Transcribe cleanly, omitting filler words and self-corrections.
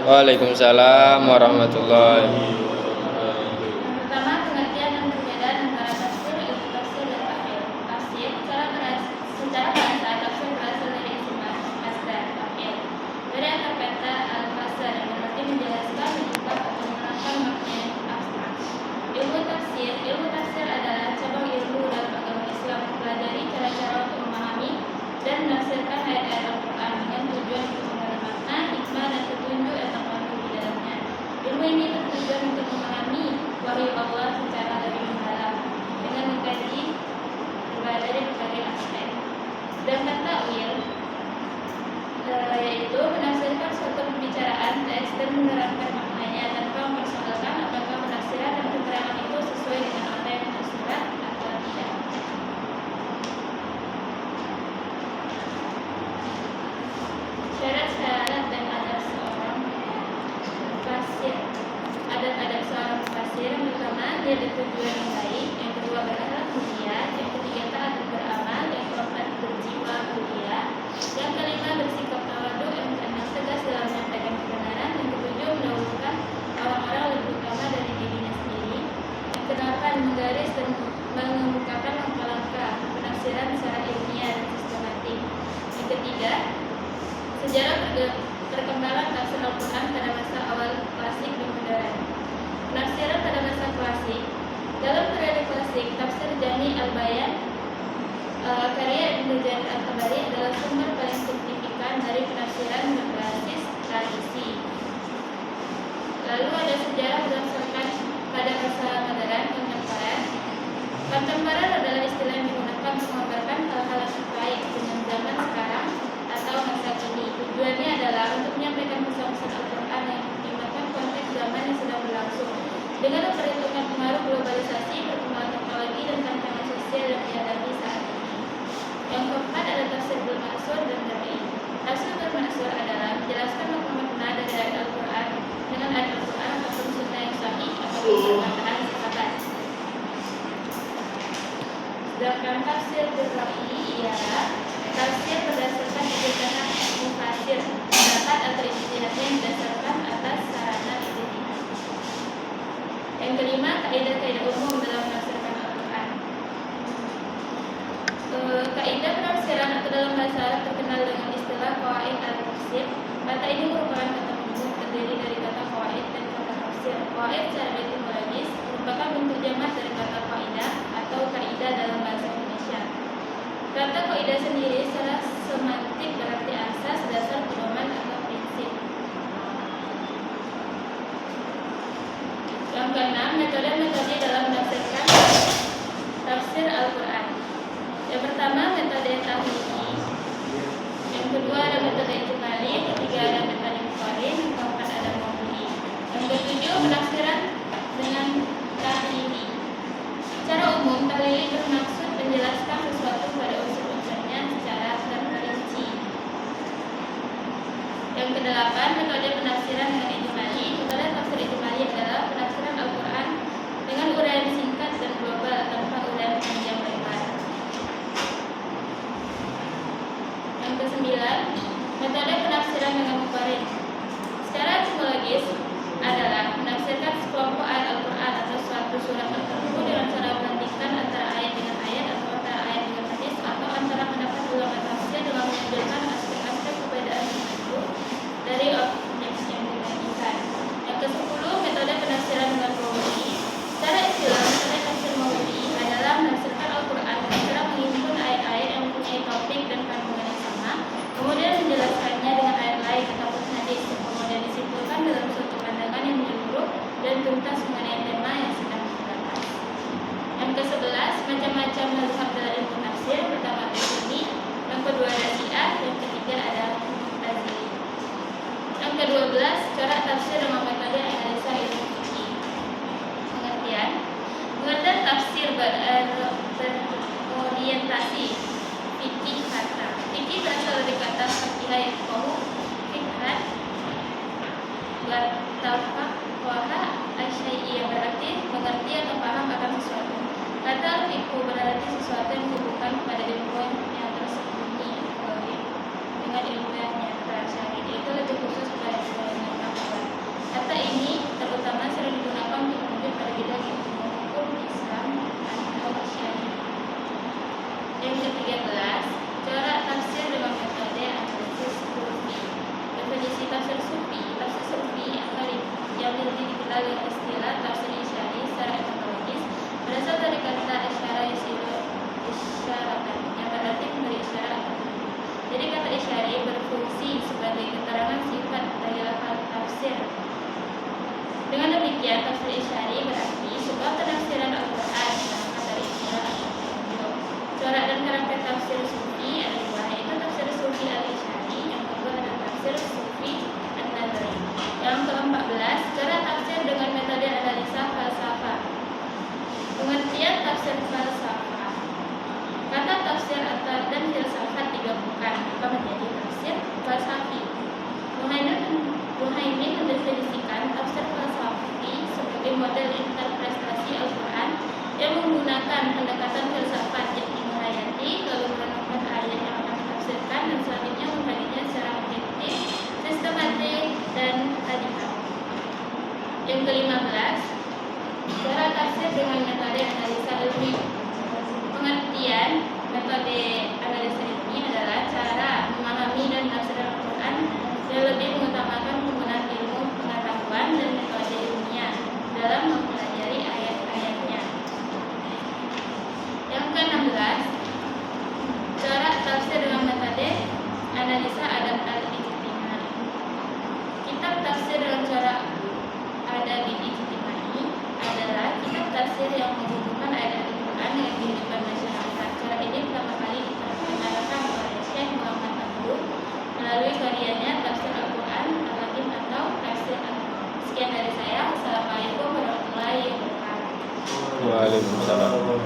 Waalaikumsalam warahmatullahi wabarakatuh. Yang pertama, pengertian dan perbedaan antara tafsir, ilmu tafsir, dan takwil. Tafsir secara bahasa, tafsir berasal dari isim masdar takwil. Dari akar kata al-fasar yang berarti menjelaskan, mengungkap, atau menerangkan makna yang abstrak. Ilmu tafsir adalah cabang ilmu dalam agama Islam, mempelajari cara-cara untuk memahami dan menafsirkan ayat-ayat Al-Quran dengan tujuan untuk mengenal makna, hikmah, dan petunjuk yang terkandung di dalamnya. Ilmu ini bertujuan untuk memahami wahyu Allah secara lebih mendalam dengan mengkaji dari berbagai aspek. Sedangkan takwil yaitu menafsirkan suatu pembicaraan teks dan menerangkan maknanya tanpa mempersoalkan apakah penafsiran dan keterangan itu sesuai dengan apa yang tersurat atau tidak. Syarat-syarat dan adab seorang mufasir. Adab-adab seorang mufasir yang pertama, dia bertujuan yang baik. Yang kedua, berakhlak mulia. Yang ketiga, taat dan beramal. Yang keempat, berjiwa mulia. Yang kelima, bersikap tawadhu. Yang keenam, tegas dalam menyampaikan kebenaran. Yang ketujuh, mendahulukan orang-orang lebih utama dari dirinya sendiri. Yang kedelapan, menggaris dan mengemukakan langkah-langkah penafsiran secara ilmiah dan sistematik. Yang ketiga, sejarah perkembangan tafsir Al-Quran pada masa awal klasik dan modern. Penafsiran pada masa klasik. Dalam periode klasik, tafsir Jami' al-Bayan karya Ibnu Jarir al-Tabari adalah sumber paling signifikan dari penafsiran berbasis tradisi. Lalu ada sejarah berdasarkan pada masa modern kontemporer. Kontemporer adalah istilah yang digunakan untuk menggambarkan hal-hal terkait dengan zaman sekarang atau masa kini. Tujuannya adalah untuk menyampaikan pesan-pesan Al-Quran yang mempertimbangkan konteks zaman yang sedang berlangsung dengan memperhitungkan pengaruh globalisasi, perkembangan teknologi, dan tantangan sosial yang dihadapi saat ini. Yang keempat ada tafsir bil ma'sur dan Rabi. Tafsir bil ma'sur adalah menjelaskan makna dari ayat Al-Quran dengan ayat Al-Quran atau sunnah yang sahih atau perkataan sahabat. Sedangkan tafsir bil Rabi ialah tafsir berdasarkan ijtihad mufasir, pendapat atau ijtihad yang didasarkan atas sarana ijtihad. Yang kelima, kaidah-kaidah umum dalam menafsirkan Al-Quran. Kaidah penafsiran atau dalam bahasa Arab terkenal dengan istilah qawaid al-tafsir. Kata ini merupakan kata umum terdiri dari kata qawaid dan kata tafsir. Qawaid secara etimologis merupakan bentuk jamak dari kata qaidah atau kaidah dalam bahasa Indonesia. Kata kaidah sendiri secara semantik berarti asas, dasar, pedoman, atau prinsip. Yang keenam, metode-metode dalam menafsirkan tafsir Al-Quran. Yang pertama, metode tahlili. Yang kedua ada metode ijmali. Yang ketiga ada metode muqarrin. Yang keempat ada mawdu'i. Yang ketujuh, penafsiran dengan tahlili. Secara umum, tahlili bermaksud menjelaskan sesuatu pada unsur-unsurnya secara terperinci. Yang kedelapan, metode penafsiran dengan ijmali. Metode tafsir ijmali adalah penafsiran Al-Quran dengan uraian singkat dan global tanpa uraian panjang lebar. Yang kesembilan, metode penafsiran dengan muqarrin. Secara etimologis adalah menafsirkan sekelompok ayat Al-Quran atau suatu surat tertentu dengan cara membandingkan antara ayat dengan ayat atau antara ayat dengan hadis atau antara pendapat ulama tafsir dengan menunjukkan aspek-aspek perbedaan tertentu dari objek yang dibandingkan. tafsir falsafah. Kata tafsir dan filsafat digabungkan maka menjadi tafsir falsafi. Muhaimin mendefinisikan tafsir falsafi sebagai model interpretasi Al-Quran yang menggunakan pendekatan filsafat yang menghayati, lalu merenungkan ayat yang akan ditafsirkan dan selanjutnya mengkajinya secara objektif, sistematik, dan radikal. Yang ke-15, cara tafsir dengan metode analisa ilmiah. Pengertian metode analisa ilmiah adalah cara memahami dan menafsirkan Al-Quran yang lebih mengutamakan penggunaan ilmu pengetahuan dan metode ilmiah dalam mempelajari ayat-ayatnya. Yang ke-16, cara tafsir dengan metode analisa adab al-ijtimai. Kitab tafsir dengan cara adab al-ijtimai adalah kitab tafsir yang menghubungkan ayat Al-Quran dengan kehidupan masyarakat. Cara ini pertama kali diperkenalkan oleh Syekh Muhammad Abdul melalui karyanya Tafsir Al-Quran Al-Hakim atau Tafsir Al-Quran. Sekian dari saya. Assalamualaikum warahmatullahi wabarakatuh. Waalaikumsalam.